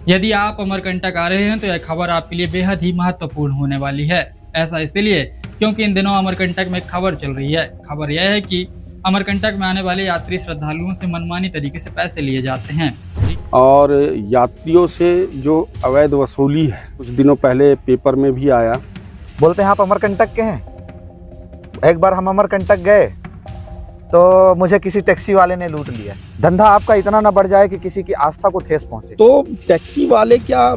यदि आप अमरकंटक आ रहे हैं तो यह खबर आपके लिए बेहद ही महत्वपूर्ण होने वाली है। ऐसा इसलिए क्योंकि इन दिनों अमरकंटक में खबर चल रही है। खबर यह है कि अमरकंटक में आने वाले यात्री श्रद्धालुओं से मनमानी तरीके से पैसे लिए जाते हैं। और यात्रियों से जो अवैध वसूली है, कुछ दिनों पहले पेपर में भी आया। बोलते हैं आप अमरकंटक के हैं। एक बार हम अमरकंटक गए तो मुझे किसी टैक्सी वाले ने लूट लिया। धंधा आपका इतना ना बढ़ जाए कि किसी की आस्था को ठेस पहुंचे। तो टैक्सी वाले क्या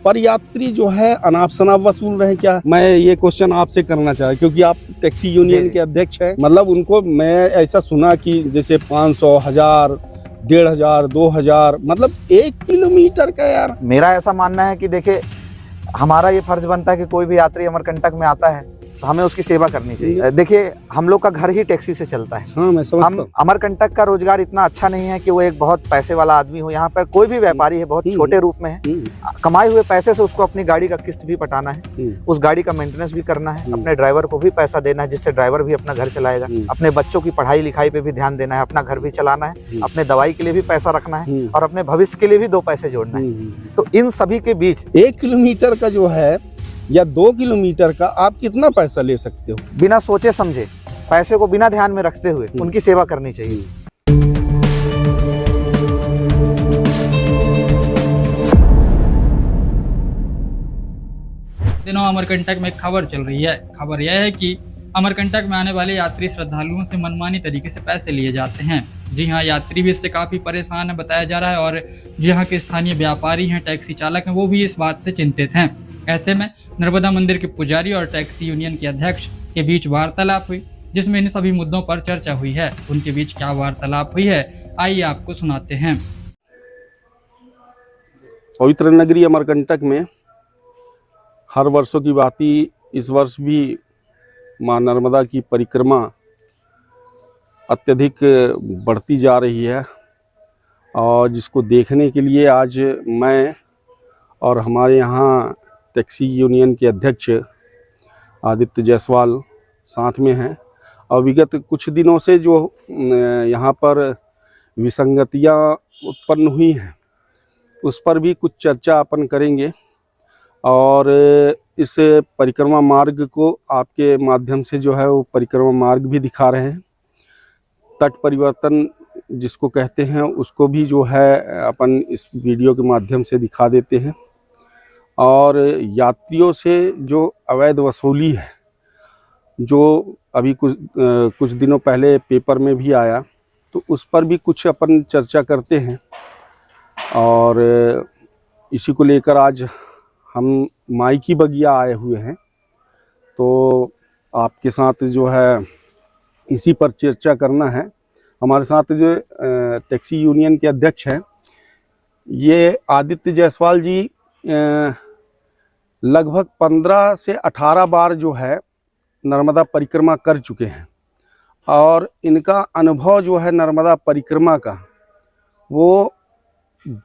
पर यात्री जो है अनाप शनाप वसूल रहे क्या? मैं ये क्वेश्चन आपसे करना चाह, क्योंकि आप टैक्सी यूनियन के अध्यक्ष हैं। मतलब उनको मैं ऐसा सुना कि जैसे 500, 1000, 1500, 2000, मतलब 1 किलोमीटर का। यार मेरा ऐसा मानना है कि देखिए, हमारा ये फर्ज बनता है कि कोई भी यात्री अमरकंटक में आता है तो हमें उसकी सेवा करनी चाहिए। देखिए, हम लोग का घर ही टैक्सी से चलता है। हाँ, मैं समझता हूं। हम अमरकंटक का रोजगार इतना अच्छा नहीं है कि वो एक बहुत पैसे वाला आदमी हो। यहाँ पर कोई भी व्यापारी है, बहुत छोटे रूप में है। कमाए हुए पैसे से उसको अपनी गाड़ी का किस्त भी पटाना है, उस गाड़ी का मेंटेनेंस भी करना है, अपने ड्राइवर को भी पैसा देना है जिससे ड्राइवर भी अपना घर चलाएगा, अपने बच्चों की पढ़ाई लिखाई पे भी ध्यान देना है, अपना घर भी चलाना है, अपने दवाई के लिए भी पैसा रखना है और अपने भविष्य के लिए भी 2 पैसे जोड़ना है। तो इन सभी के बीच 1 किलोमीटर का जो है या 2 किलोमीटर का आप कितना पैसा ले सकते हो? बिना सोचे समझे, पैसे को बिना ध्यान में रखते हुए उनकी सेवा करनी चाहिए। दिनों अमरकंटक में खबर चल रही है। खबर यह है कि अमरकंटक में आने वाले यात्री श्रद्धालुओं से मनमानी तरीके से पैसे लिए जाते हैं। जी हाँ, यात्री भी इससे काफ़ी परेशान है बताया जा रहा है और जो यहाँ के स्थानीय व्यापारी हैं, टैक्सी चालक हैं, वो भी इस बात से चिंतित हैं। ऐसे में नर्मदा मंदिर के पुजारी और टैक्सी यूनियन के अध्यक्ष के बीच वार्तालाप हुई, जिसमें इन सभी मुद्दों पर चर्चा हुई है। उनके बीच क्या वार्तालाप हुई है, आइए आपको सुनाते हैं। पवित्र नगरी अमरकंटक में हर वर्षों की भांति इस वर्ष भी मां नर्मदा की परिक्रमा अत्यधिक बढ़ती जा रही है और जिसको देखने के लिए आज मैं और हमारे यहाँ टैक्सी यूनियन के अध्यक्ष आदित्य जायसवाल साथ में हैं। और विगत कुछ दिनों से जो यहाँ पर विसंगतियाँ उत्पन्न हुई हैं उस पर भी कुछ चर्चा अपन करेंगे और इस परिक्रमा मार्ग को आपके माध्यम से जो है वो परिक्रमा मार्ग भी दिखा रहे हैं। तट परिवर्तन जिसको कहते हैं उसको भी जो है अपन इस वीडियो के माध्यम से दिखा देते हैं। और यात्रियों से जो अवैध वसूली है, जो अभी कुछ दिनों पहले पेपर में भी आया, तो उस पर भी कुछ अपन चर्चा करते हैं। और इसी को लेकर आज हम माई की बगिया आए हुए हैं, तो आपके साथ जो है इसी पर चर्चा करना है। हमारे साथ जो टैक्सी यूनियन के अध्यक्ष हैं, ये आदित्य जायसवाल जी लगभग 15 से 18 बार जो है नर्मदा परिक्रमा कर चुके हैं और इनका अनुभव जो है नर्मदा परिक्रमा का वो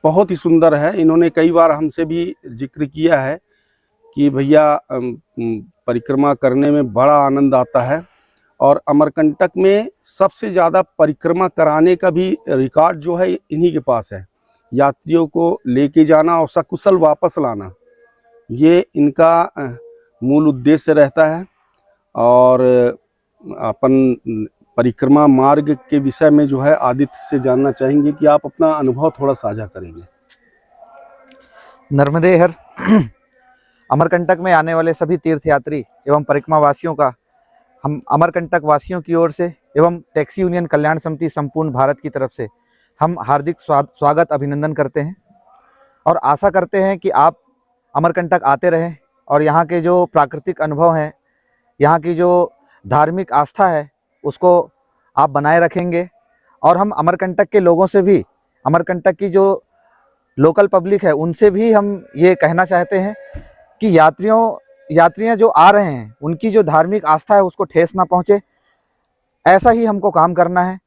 बहुत ही सुंदर है। इन्होंने कई बार हमसे भी जिक्र किया है कि भैया परिक्रमा करने में बड़ा आनंद आता है और अमरकंटक में सबसे ज़्यादा परिक्रमा कराने का भी रिकॉर्ड जो है इन्हीं के पास है। यात्रियों को लेके जाना और सकुशल वापस लाना, ये इनका मूल उद्देश्य रहता है। और अपन परिक्रमा मार्ग के विषय में जो है आदित्य से जानना चाहेंगे कि आप अपना अनुभव थोड़ा साझा करेंगे। नर्मदे हर अमरकंटक में आने वाले सभी तीर्थयात्री एवं परिक्रमा वासियों का हम अमरकंटक वासियों की ओर से एवं टैक्सी यूनियन कल्याण समिति संपूर्ण भारत की तरफ से हम हार्दिक स्वागत अभिनंदन करते हैं और आशा करते हैं कि आप अमरकंटक आते रहें और यहाँ के जो प्राकृतिक अनुभव हैं, यहाँ की जो धार्मिक आस्था है, उसको आप बनाए रखेंगे। और हम अमरकंटक के लोगों से भी, अमरकंटक की जो लोकल पब्लिक है, उनसे भी हम ये कहना चाहते हैं कि यात्रियाँ जो आ रहे हैं उनकी जो धार्मिक आस्था है उसको ठेस ना पहुँचे, ऐसा ही हमको काम करना है।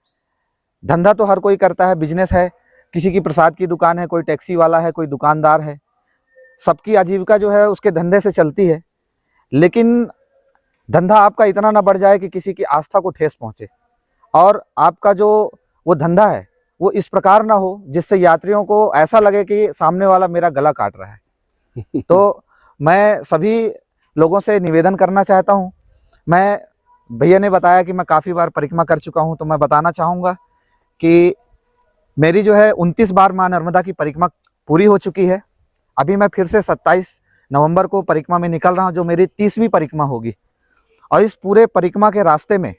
धंधा तो हर कोई करता है, बिजनेस है, किसी की प्रसाद की दुकान है, कोई टैक्सी वाला है, कोई दुकानदार है, सबकी आजीविका जो है उसके धंधे से चलती है। लेकिन धंधा आपका इतना ना बढ़ जाए कि किसी की आस्था को ठेस पहुँचे और आपका जो वो धंधा है वो इस प्रकार ना हो जिससे यात्रियों को ऐसा लगे कि सामने वाला मेरा गला काट रहा है। तो मैं सभी लोगों से निवेदन करना चाहता हूँ। मैं भैया ने बताया कि मैं काफ़ी बार परिक्रमा कर चुका हूँ, तो मैं बताना चाहूँगा कि मेरी जो है 29 बार माँ नर्मदा की परिक्रमा पूरी हो चुकी है। अभी मैं फिर से 27 नवंबर को परिक्रमा में निकल रहा हूँ, जो मेरी 30वीं परिक्रमा होगी। और इस पूरे परिक्रमा के रास्ते में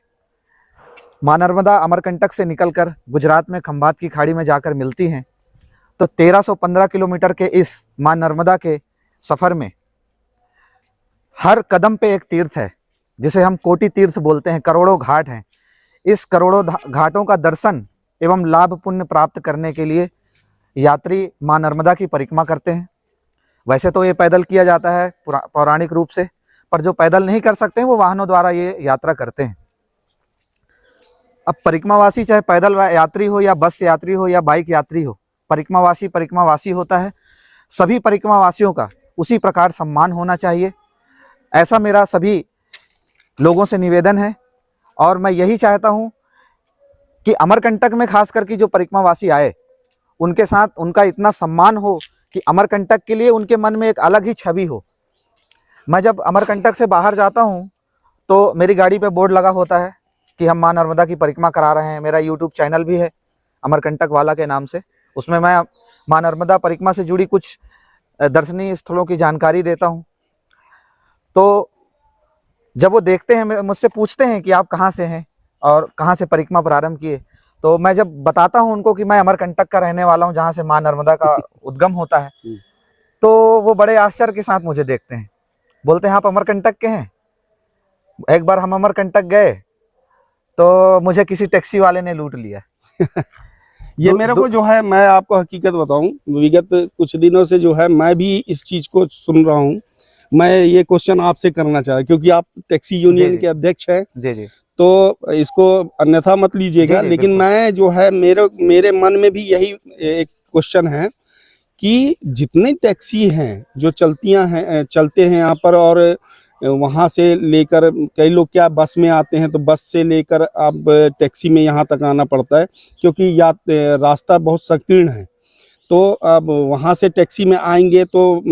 माँ नर्मदा अमरकंटक से निकलकर गुजरात में खंभात की खाड़ी में जाकर मिलती हैं। तो 1315 किलोमीटर के इस माँ नर्मदा के सफ़र में हर कदम पे एक तीर्थ है, जिसे हम कोटि तीर्थ बोलते हैं। करोड़ों घाट हैं। इस करोड़ों घाटों का दर्शन एवं लाभ पुण्य प्राप्त करने के लिए यात्री माँ नर्मदा की परिक्रमा करते हैं। वैसे तो ये पैदल किया जाता है पौराणिक रूप से, पर जो पैदल नहीं कर सकते हैं वो वाहनों द्वारा ये यात्रा करते हैं। अब परिक्रमावासी चाहे पैदल यात्री हो या बस यात्री हो या बाइक यात्री हो, परिक्रमावासी होता है। सभी परिक्रमावासियों का उसी प्रकार सम्मान होना चाहिए, ऐसा मेरा सभी लोगों से निवेदन है। और मैं यही चाहता हूँ कि अमरकंटक में खास करके जो परिक्रमावासी आए, उनके साथ उनका इतना सम्मान हो कि अमरकंटक के लिए उनके मन में एक अलग ही छवि हो। मैं जब अमरकंटक से बाहर जाता हूँ तो मेरी गाड़ी पे बोर्ड लगा होता है कि हम माँ नर्मदा की परिक्रमा करा रहे हैं। मेरा यूट्यूब चैनल भी है अमरकंटक वाला के नाम से, उसमें मैं माँ नर्मदा परिक्रमा से जुड़ी कुछ दर्शनीय स्थलों की जानकारी देता हूँ। तो जब वो देखते हैं, मुझसे पूछते हैं कि आप कहाँ से हैं और कहाँ से परिक्रमा प्रारंभ किए, तो मैं जब बताता हूँ उनको कि मैं अमरकंटक का रहने वाला हूँ, जहाँ से माँ नर्मदा का उद्गम होता है, तो वो बड़े आश्चर्य के साथ मुझे देखते हैं, बोलते हैं आप अमरकंटक के हैं। एक बार हम अमरकंटक गए तो मुझे किसी टैक्सी वाले ने लूट लिया। ये मेरे को जो है, मैं आपको हकीकत बताऊं, विगत कुछ दिनों से जो है मैं भी इस चीज को सुन रहा हूं। मैं ये क्वेश्चन आपसे करना चाह रहा हूं क्योंकि आप टैक्सी यूनियन के अध्यक्ष हैं। जी जी। तो इसको अन्यथा मत लीजिएगा, लेकिन मैं जो है मेरे मन में भी यही एक क्वेश्चन है कि जितने टैक्सी हैं जो चलते हैं यहाँ पर, और वहाँ से लेकर कई लोग क्या बस में आते हैं, तो बस से लेकर अब टैक्सी में यहाँ तक आना पड़ता है क्योंकि रास्ता बहुत संकीर्ण है। तो अब वहाँ से टैक्सी में आएंगे तो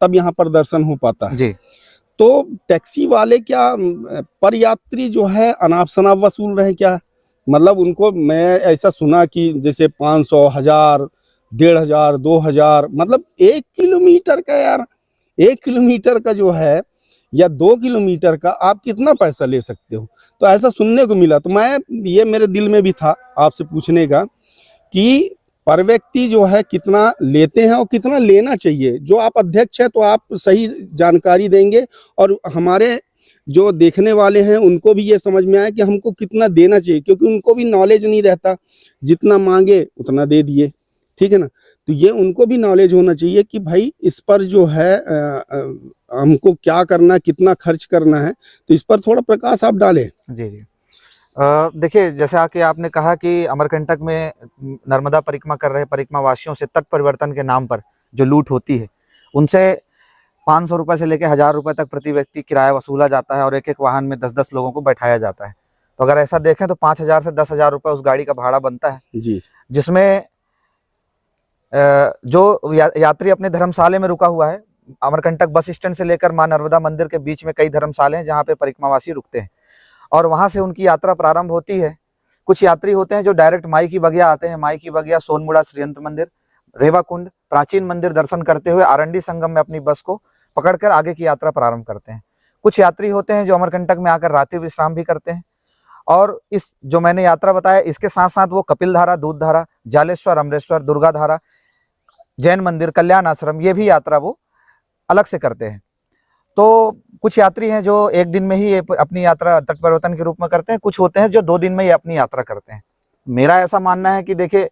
तब यहाँ पर दर्शन हो पाता है जी। तो टैक्सी वाले क्या पर यात्री जो है अनाप शनाप वसूल रहे क्या? मतलब उनको मैं ऐसा सुना कि जैसे 500, 1000, 1500, 2000, मतलब 1 किलोमीटर का, यार 1 किलोमीटर का जो है या 2 किलोमीटर का आप कितना पैसा ले सकते हो? तो ऐसा सुनने को मिला। तो ये मेरे दिल में भी था आपसे पूछने का कि पर व्यक्ति जो है कितना लेते हैं और कितना लेना चाहिए। जो आप अध्यक्ष हैं तो आप सही जानकारी देंगे और हमारे जो देखने वाले हैं उनको भी ये समझ में आए कि हमको कितना देना चाहिए, क्योंकि उनको भी नॉलेज नहीं रहता, जितना मांगे उतना दे दिए, ठीक है ना। तो ये उनको भी नॉलेज होना चाहिए कि भाई इस पर जो है हमको क्या करना, कितना खर्च करना है। तो इस पर थोड़ा प्रकाश आप डालें। जी जी। देखिए, जैसा कि आपने कहा कि अमरकंटक में नर्मदा परिक्रमा कर रहे परिक्रमावासियों से तट परिवर्तन के नाम पर जो लूट होती है, उनसे 500 रुपये से लेकर 1000 रुपये तक प्रति व्यक्ति किराया वसूला जाता है और एक एक वाहन में 10-10 लोगों को बैठाया जाता है। तो अगर ऐसा देखें तो 5000 से 10,000 रुपये उस गाड़ी का भाड़ा बनता है जी, जिसमें जो यात्री अपने धर्मशाले में रुका हुआ है, अमरकंटक बस स्टैंड से लेकर माँ नर्मदा मंदिर के बीच में कई धर्मशाले हैं जहाँ पे परिक्रमावासी रुकते हैं और वहाँ से उनकी यात्रा प्रारंभ होती है। कुछ यात्री होते हैं जो डायरेक्ट माई की बगिया आते हैं। माई की बगिया, सोनमुड़ा श्रीयंत्र मंदिर, रेवाकुंड, प्राचीन मंदिर दर्शन करते हुए आरंडी संगम में अपनी बस को पकड़कर आगे की यात्रा प्रारंभ करते हैं। कुछ यात्री होते हैं जो अमरकंटक में आकर रात्रि विश्राम भी करते हैं। और इस जो मैंने यात्रा बताया, इसके साथ साथ वो कपिल धारा, दूध धारा, जालेश्वर, अमरेश्वर, दुर्गा धारा, जैन मंदिर, कल्याण आश्रम, ये भी यात्रा वो अलग से करते हैं। तो कुछ यात्री हैं जो एक दिन में ही अपनी यात्रा तट परिवर्तन के रूप में करते हैं, कुछ होते हैं जो 2 दिन में ही अपनी यात्रा करते हैं। मेरा ऐसा मानना है कि देखिए,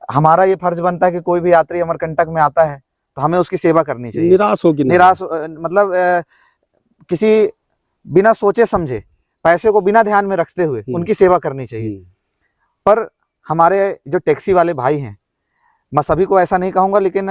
हमारा ये फर्ज बनता है कि कोई भी यात्री अमरकंटक में आता है तो हमें उसकी सेवा करनी चाहिए। मतलब किसी बिना सोचे समझे, पैसे को बिना ध्यान में रखते हुए उनकी सेवा करनी चाहिए। पर हमारे जो टैक्सी वाले भाई हैं, मैं सभी को ऐसा नहीं कहूँगा, लेकिन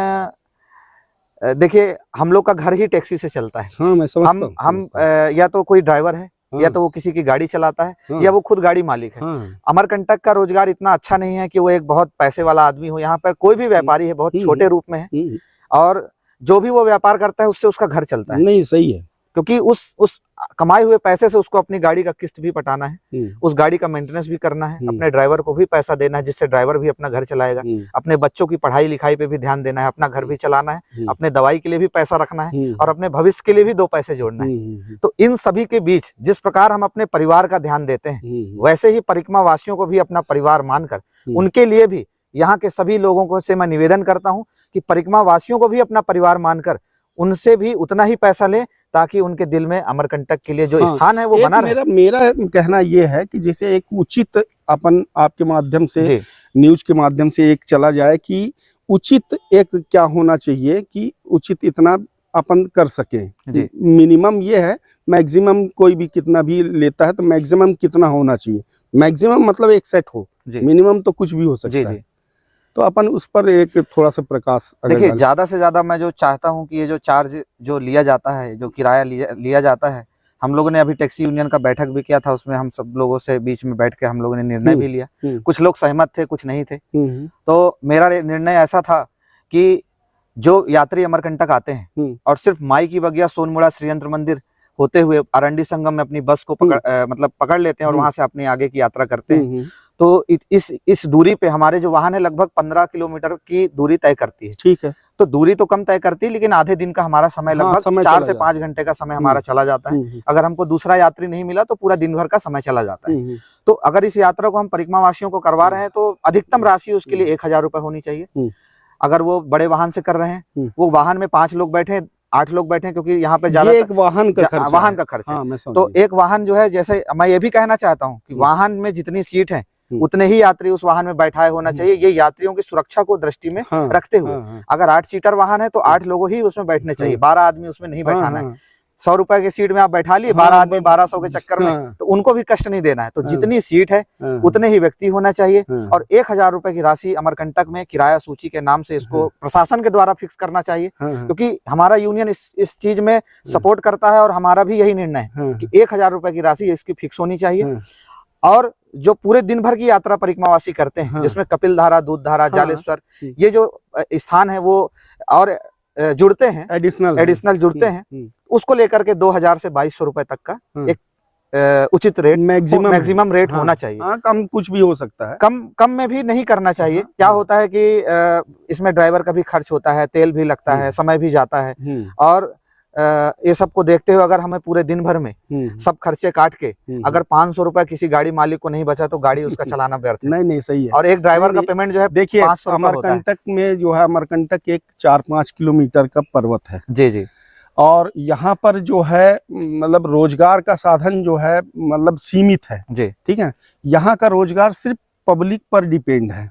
देखिए हम लोग का घर ही टैक्सी से चलता है। हाँ, मैं समझता हूँ। हम या तो कोई ड्राइवर है या तो वो किसी की गाड़ी चलाता है, हाँ। या वो खुद गाड़ी मालिक है। हाँ। अमरकंटक का रोजगार इतना अच्छा नहीं है कि वो एक बहुत पैसे वाला आदमी हो। यहाँ पर कोई भी व्यापारी है, बहुत छोटे रूप में है, और जो भी वो व्यापार करता है उससे उसका घर चलता है। नहीं, सही है, क्योंकि उस कमाए हुए पैसे से उसको अपनी गाड़ी का किस्त भी पटाना है, उस गाड़ी का मेंटेनेंस भी करना है, अपने ड्राइवर को भी पैसा देना है, जिससे ड्राइवर भी अपना घर चलाएगा, अपने बच्चों की पढ़ाई लिखाई पे भी ध्यान देना है, अपना घर भी चलाना है, अपने दवाई के लिए भी पैसा रखना है, और अपने भविष्य के लिए भी 2 पैसे जोड़ना है। तो इन सभी के बीच जिस प्रकार हम अपने परिवार का ध्यान देते हैं, वैसे ही परिक्रमा वासियों को भी अपना परिवार मानकर उनके लिए भी यहाँ के सभी लोगों को से मैं निवेदन करता हूँ कि परिक्रमा वासियों को भी अपना परिवार मानकर उनसे भी उतना ही पैसा लें, ताकि उनके दिल में अमरकंटक के लिए जो स्थान है वो बना रहे। मेरा कहना ये है कि जैसे एक उचित अपन आपके माध्यम से, न्यूज के माध्यम से एक चला जाए कि उचित एक क्या होना चाहिए कि उचित इतना अपन कर सके। मिनिमम ये है, मैक्सिमम कोई भी कितना भी लेता है तो मैक्सिमम कितना होना चाहिए। मैक्सिमम मतलब एक सेट हो, मिनिमम तो कुछ भी हो सकता है। तो अपन उस पर एक थोड़ा सा प्रकाश। देखिए, ज्यादा से ज्यादा मैं जो चाहता हूं कि ये जो चार्ज जो लिया जाता है, जो किराया लिया जाता है, हम लोगों ने अभी टैक्सी यूनियन का बैठक भी किया था, उसमें हम सब लोगों से बीच में बैठ के हम लोगों ने निर्णय भी लिया। कुछ लोग सहमत थे, कुछ नहीं थे। तो मेरा निर्णय ऐसा था कि जो यात्री अमरकंटक आते हैं और सिर्फ माई की बगिया सोनमुड़ा श्रीयंत्र मंदिर होते हुए अरंडी संगम में अपनी बस को पकड़ लेते हैं और वहां से अपनी आगे की यात्रा करते हैं, तो इस दूरी पे हमारे जो वाहन है लगभग 15 किलोमीटर की दूरी तय करती है। ठीक है। तो दूरी तो कम तय करती है, लेकिन आधे दिन का हमारा समय लगभग 4 से 5 घंटे का समय हमारा चला जाता है। अगर हमको दूसरा यात्री नहीं मिला तो पूरा दिन भर का समय चला जाता है। तो अगर इस यात्रा को हम परिक्रमा वासियों को करवा रहे हैं तो अधिकतम राशि उसके लिए 1000 रुपए होनी चाहिए। अगर वो बड़े वाहन से कर रहे हैं, वो वाहन में 5 लोग बैठे, 8 लोग बैठे, क्योंकि यहाँ पे ज्यादा एक वाहन का खर्च है। तो एक वाहन जो है, जैसे मैं ये भी कहना चाहता हूँ कि वाहन में जितनी सीट है उतने ही यात्री उस वाहन में बैठाए होना चाहिए। ये यात्रियों की सुरक्षा को दृष्टि में रखते हुए। अगर 8 सीटर वाहन है तो 8 लोगों ही उसमें बैठने चाहिए, 12 आदमी उसमें नहीं बैठाना है। 100 रुपए की सीट में आप बैठा लिए 12 आदमी 1200 के चक्कर में, तो उनको भी कष्ट नहीं देना है। तो जितनी सीट है उतने ही व्यक्ति होना चाहिए। और 1000 रुपए की राशि अमरकंटक में किराया सूची के नाम से इसको प्रशासन के द्वारा फिक्स करना चाहिए, क्योंकि हमारा यूनियन इस चीज में सपोर्ट करता है और हमारा भी यही निर्णय है कि 1000 रुपए की राशि इसकी फिक्स होनी चाहिए। और जो पूरे दिन भर की यात्रा परिक्रमावासी करते हैं, जिसमें कपिल धारा, दूध धारा, जालेश्वर, ये जो स्थान है वो और जुड़ते हैं, एडिशनल जुड़ते हैं, उसको लेकर के 2000 से 2200 रुपए तक का एक उचित रेट, मैक्सिमम रेट होना चाहिए। कम कुछ भी हो सकता है, कम में भी नहीं करना चाहिए। क्या होता है कि इसमें ड्राइवर का भी खर्च होता है, तेल भी लगता है, समय भी जाता है, और ये सबको देखते हुए अगर हमें पूरे दिन भर में सब खर्चे काट के अगर 500 रुपए किसी गाड़ी मालिक को नहीं बचा तो गाड़ी उसका चलाना व्यर्थ है। नहीं सही है। और एक ड्राइवर का पेमेंट जो है, देखिए, अमरकंटक में जो है, अमरकंटक एक 4-5 किलोमीटर का पर्वत है। जी। और यहाँ पर जो है मतलब रोजगार का साधन जो है मतलब सीमित है जी। ठीक है। यहाँ का रोजगार सिर्फ पब्लिक पर डिपेंड है,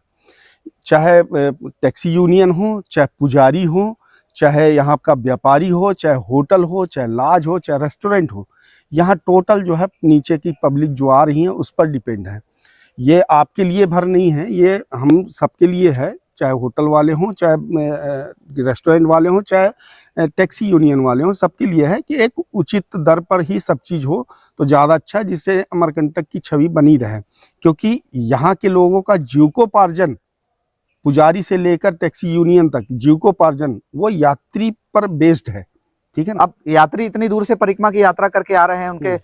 चाहे टैक्सी यूनियन हो, चाहे पुजारी हो, चाहे यहाँ का व्यापारी हो, चाहे होटल हो, चाहे लॉज हो, चाहे रेस्टोरेंट हो। यहाँ टोटल जो है नीचे की पब्लिक जो आ रही है उस पर डिपेंड है। ये आपके लिए भर नहीं है, ये हम सबके लिए है, चाहे होटल वाले हों, चाहे रेस्टोरेंट वाले हों, चाहे टैक्सी यूनियन वाले हों, सबके लिए है कि एक उचित दर पर ही सब चीज़ हो तो ज़्यादा अच्छा है, जिससे अमरकंटक की छवि बनी रहे। क्योंकि यहाँ के लोगों का जीविकोपार्जन, पुजारी से लेकर टैक्सी यूनियन तक जीविकोपार्जन वो यात्री पर बेस्ड है। ठीक है ना। अब यात्री इतनी दूर से परिक्रमा की यात्रा करके आ रहे हैं, उनके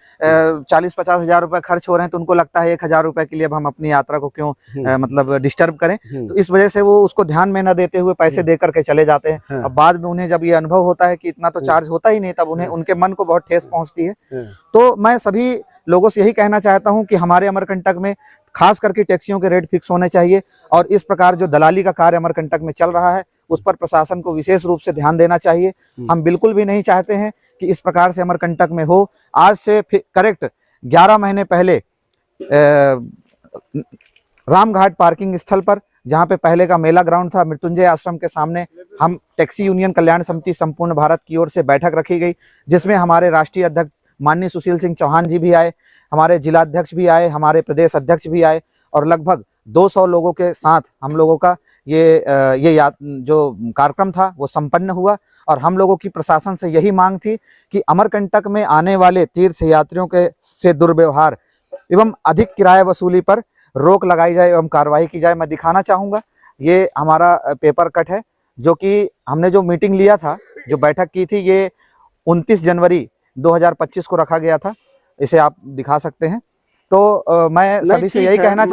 40-50 हजार रुपए खर्च हो रहे हैं, तो उनको लगता है 1000 रुपए के लिए अब हम अपनी यात्रा को क्यों मतलब डिस्टर्ब करें। तो इस वजह से वो उसको ध्यान में न देते हुए पैसे दे करके चले जाते हैं। अब बाद में उन्हें जब ये अनुभव होता है कि इतना तो चार्ज होता ही नहीं, तब उन्हें उनके मन को बहुत ठेस पहुंचती है। तो मैं सभी लोगों से यही कहना चाहता हूं कि हमारे अमरकंटक में खास करके टैक्सियों के रेट फिक्स होने चाहिए, और इस प्रकार जो दलाली का कार्य अमरकंटक में चल रहा है उस पर प्रशासन को विशेष रूप से ध्यान देना चाहिए। हम बिल्कुल भी नहीं चाहते हैं कि इस प्रकार से अमरकंटक में हो। आज से करेक्ट 11 महीने पहले रामघाट पार्किंग स्थल पर, जहां पे पहले का मेला ग्राउंड था, मृत्युंजय आश्रम के सामने हम टैक्सी यूनियन कल्याण समिति संपूर्ण भारत की ओर से बैठक रखी गई, जिसमें हमारे राष्ट्रीय अध्यक्ष माननीय सुशील सिंह चौहान जी भी आए, हमारे जिला अध्यक्ष भी आए, हमारे प्रदेश अध्यक्ष भी आए, और लगभग 200 लोगों के साथ हम लोगों का जो कार्यक्रम था वो संपन्न हुआ। और हम लोगों की प्रशासन से यही मांग थी कि अमरकंटक में आने वाले तीर्थ यात्रियों के से दुर्व्यवहार एवं अधिक किराया वसूली पर रोक लगाई जाए एवं कार्रवाई की जाए। मैं दिखाना चाहूँगा, ये हमारा पेपर कट है जो कि हमने जो मीटिंग लिया था, जो बैठक की थी, ये 29 जनवरी 2025 को रखा गया था। इसे आप दिखा सकते हैं। तो मैं सभी से यही कहना